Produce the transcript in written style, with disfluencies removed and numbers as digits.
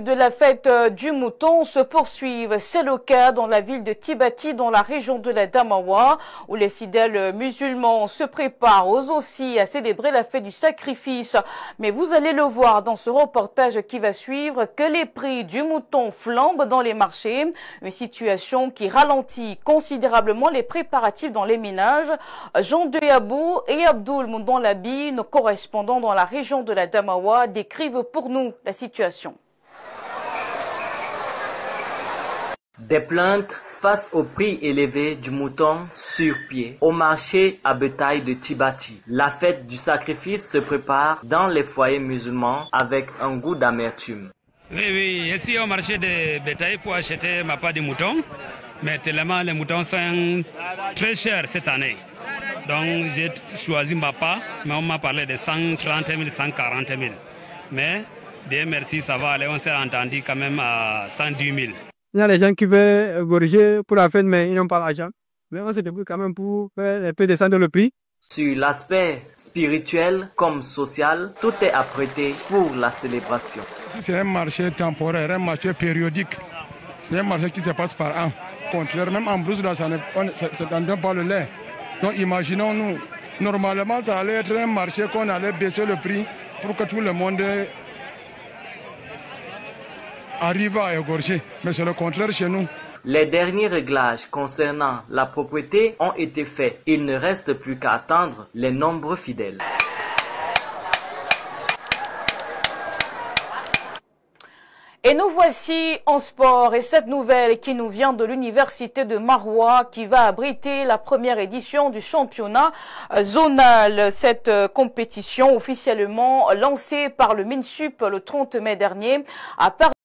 De la fête du mouton se poursuivent. C'est le cas dans la ville de Tibati, dans la région de la Damawa, où les fidèles musulmans se préparent aussi à célébrer la fête du sacrifice. Mais vous allez le voir dans ce reportage qui va suivre que les prix du mouton flambent dans les marchés. Une situation qui ralentit considérablement les préparatifs dans les ménages. Jean Deyabou et Abdoul Moundon-Labi, nos correspondants dans la région de la Damawa, décrivent pour nous la situation. Des plaintes face au prix élevé du mouton sur pied au marché à bétail de Tibati. La fête du sacrifice se prépare dans les foyers musulmans avec un goût d'amertume. Oui, ici au marché de bétail pour acheter ma part de mouton, mais tellement les moutons sont très chers cette année. Donc j'ai choisi ma part, mais on m'a parlé de 130 000, 140 000. Mais Dieu merci, ça va aller, on s'est entendu quand même à 110 000. Il y a des gens qui veulent gorger pour la fête, mais ils n'ont pas l'argent. Mais on se débrouille quand même pour faire un peu descendre le prix. Sur l'aspect spirituel comme social, tout est apprêté pour la célébration. C'est un marché temporaire, un marché périodique. C'est un marché qui se passe par an. Contraire, même en brousse, là, ça ne donne pas le lait. Donc imaginons-nous, normalement, ça allait être un marché qu'on allait baisser le prix pour que tout le monde arrive à égorger, mais c'est le contraire chez nous. Les derniers réglages concernant la propriété ont été faits. Il ne reste plus qu'à attendre les nombreux fidèles. Et nous voici en sport et cette nouvelle qui nous vient de l'université de Maroua qui va abriter la première édition du championnat zonal. Cette compétition officiellement lancée par le MINSUP le 30 mai dernier a permis